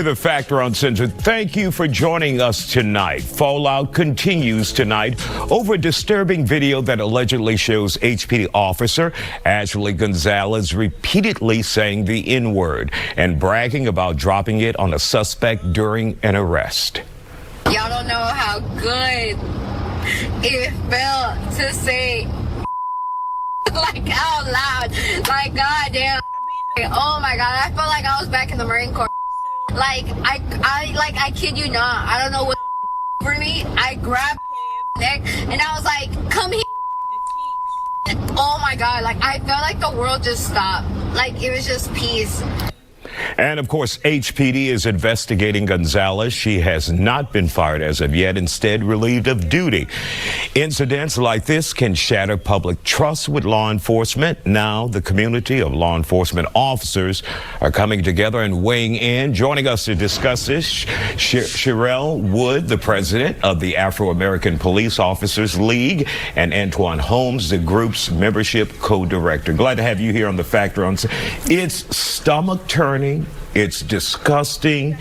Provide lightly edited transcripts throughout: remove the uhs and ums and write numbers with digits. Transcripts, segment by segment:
The Factor Uncensored. Thank you for joining us tonight. Fallout continues tonight over a disturbing video that allegedly shows HPD officer Ashley Gonzalez repeatedly saying the N-word and bragging about dropping it on a suspect during an arrest. Y'all don't know how good it felt to say like out loud, like goddamn. Oh my God, I felt like I was back in the Marine Corps. Like I kid you not. I don't know what for me. I grabbed neck and I was like, come here. Oh my God, like I felt like the world just stopped. Like it was just peace. And of course, HPD is investigating Gonzalez. She has not been fired as of yet, instead relieved of duty. Incidents like this can shatter public trust with law enforcement. Now, the community of law enforcement officers are coming together and weighing in. Joining us to discuss this, Sherelle Wood, the president of the Afro-American Police Officers League, and Antoine Holmes, the group's membership co-director. Glad to have you here on The Factor. It's stomach-turning. It's disgusting.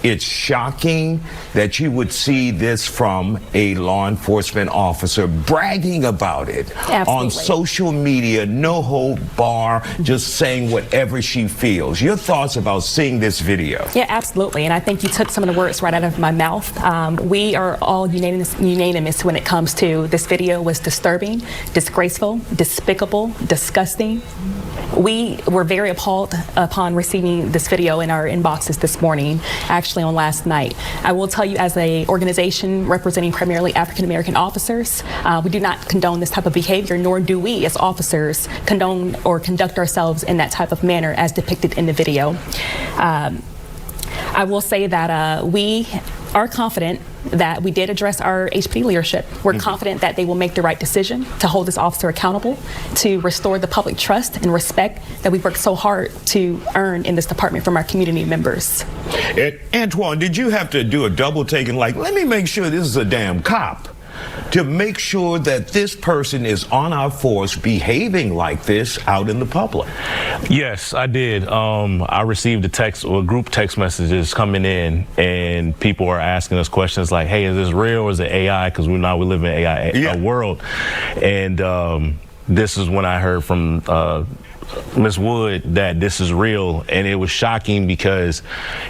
It's shocking that you would see this from a law enforcement officer bragging about it. Absolutely. On social media, no hold bar, just saying whatever she feels. Your thoughts about seeing this video? Yeah, absolutely. And I think you took some of the words right out of my mouth. We are all unanimous when it comes to this video was disturbing, disgraceful, despicable, disgusting. We were very appalled upon receiving this video in our inboxes this morning, actually on last night. I will tell you, as an organization representing primarily African American officers, we do not condone this type of behavior, nor do we as officers condone or conduct ourselves in that type of manner as depicted in the video. I will say that we are confident that we did address our HPD leadership. We're confident that they will make the right decision to hold this officer accountable, to restore the public trust and respect that we've worked so hard to earn in this department from our community members. Antoine, did you have to do a double take and like, let me make sure this is a damn cop, to make sure that this person is on our force behaving like this out in the public? Yes, I did. I received a text or group text messages coming in, and people are asking us questions like, hey, is this real or is it AI? Because we live in an AI world. And this is when I heard from Ms. Wood that this is real, and it was shocking because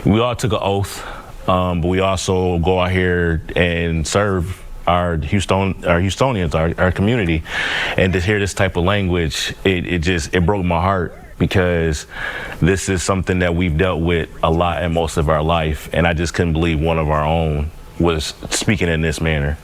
we all took an oath, but we also go out here and serve our Houstonians, our community, and to hear this type of language, it broke my heart, because this is something that we've dealt with a lot in most of our life, and I just couldn't believe one of our own was speaking in this manner.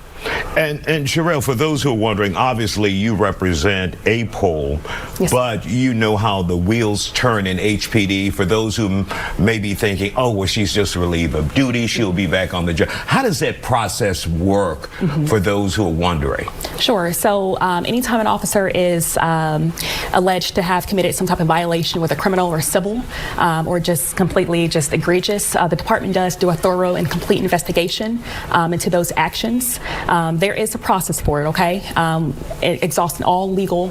And Sherelle, for those who are wondering, obviously you represent a pole, yes, but you know how the wheels turn in HPD. For those who may be thinking, oh, well, she's just relieved of duty, she'll be back on the job. How does that process work for those who are wondering? Sure. So anytime an officer is alleged to have committed some type of violation, whether criminal or civil, or just completely egregious, the department does do a thorough and complete investigation into those actions. There is a process for it, okay? Exhausting all legal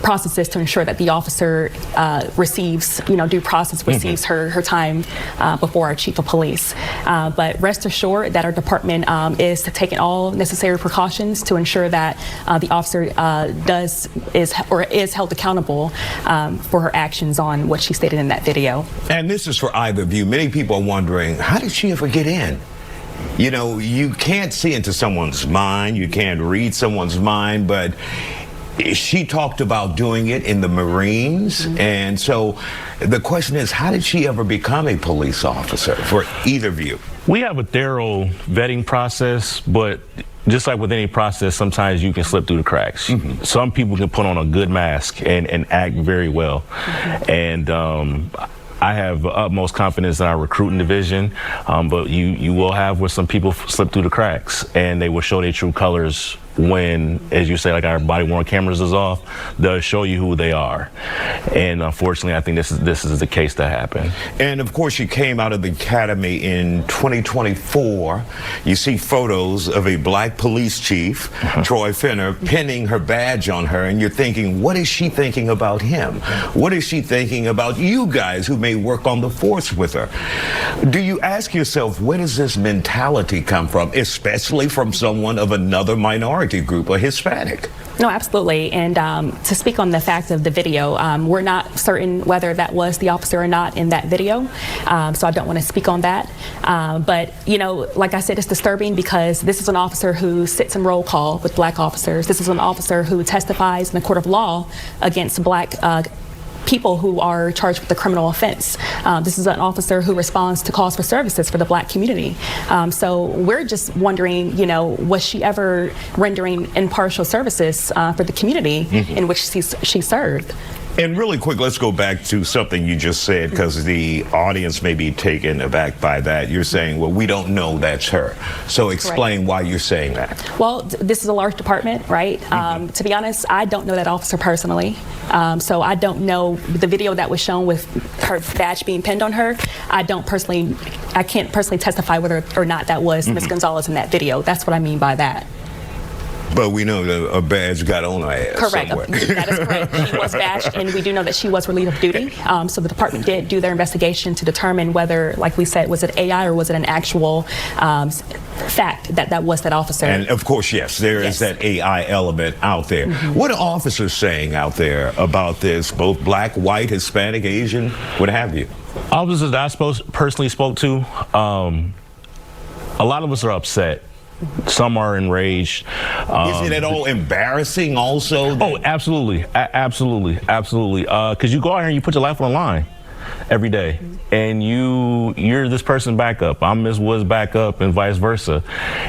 processes to ensure that the officer receives, due process, receives her time before our chief of police. But rest assured that our department is taking all necessary precautions to ensure that the officer is held accountable for her actions on what she stated in that video. And this is for either of you. Many people are wondering, how did she ever get in? You know, you can't see into someone's mind, you can't read someone's mind, but she talked about doing it in the Marines. And so the question is, how did she ever become a police officer, for either of you? We have a thorough vetting process, but just like with any process, sometimes you can slip through the cracks. Some people can put on a good mask and act very well. And I have utmost confidence in our recruiting division, but you will have where some people slip through the cracks, and they will show their true colors when, as you say, like our body-worn cameras is off, they'll show you who they are. And unfortunately, I think this is the case that happened. And of course, you came out of the academy in 2024. You see photos of a black police chief, Troy Finner, pinning her badge on her, and you're thinking, what is she thinking about him? What is she thinking about you guys who may work on the force with her? Do you ask yourself, where does this mentality come from, especially from someone of another minority group, a Hispanic? No, absolutely. And to speak on the fact of the video, we're not certain whether that was the officer or not in that video. So I don't want to speak on that. But, you know, like I said, it's disturbing because this is an officer who sits in roll call with black officers. This is an officer who testifies in the court of law against black people who are charged with a criminal offense. This is an officer who responds to calls for services for the black community. So we're just wondering, you know, was she ever rendering impartial services for the community in which she served? And really quick, let's go back to something you just said, because the audience may be taken aback by that. You're saying, well, we don't know that's her. So explain why you're saying that. Well, this is a large department, right? To be honest, I don't know that officer personally. So I don't know the video that was shown with her badge being pinned on her. I can't personally testify whether or not that was Ms. Gonzalez in that video. That's what I mean by that. But we know that a badge got on her ass. Correct. Somewhere. That is correct. She was badged, and we do know that she was relieved of duty. So the department did do their investigation to determine whether, like we said, was it AI or was it an actual fact that was that officer. And of course, yes, there is that AI element out there. What are officers saying out there about this, both black, white, Hispanic, Asian, what have you? Officers that I personally spoke to, a lot of us are upset. Some are enraged. Is it at all embarrassing also? Oh, absolutely. Absolutely. Because you go out here and you put your life on the line every day. And you're this person backup. I'm Ms. Wood's backup and vice versa.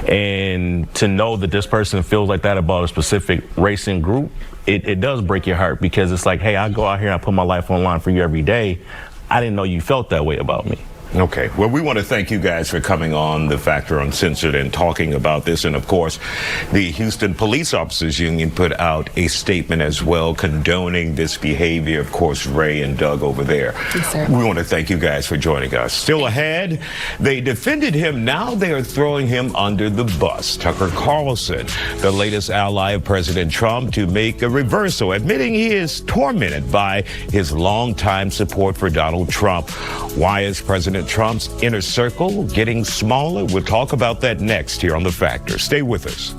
And to know that this person feels like that about a specific race and group, it does break your heart, because it's like, hey, I go out here and I put my life on the line for you every day. I didn't know you felt that way about me. Okay. Well, we want to thank you guys for coming on The Factor Uncensored and talking about this. And of course, the Houston Police Officers Union put out a statement as well condoning this behavior. Of course, Ray and Doug over there. Yes, sir. We want to thank you guys for joining us. Still ahead, they defended him. Now they are throwing him under the bus. Tucker Carlson, the latest ally of President Trump, to make a reversal, admitting he is tormented by his longtime support for Donald Trump. Why is President Trump's inner circle getting smaller? We'll talk about that next here on The Factor. Stay with us.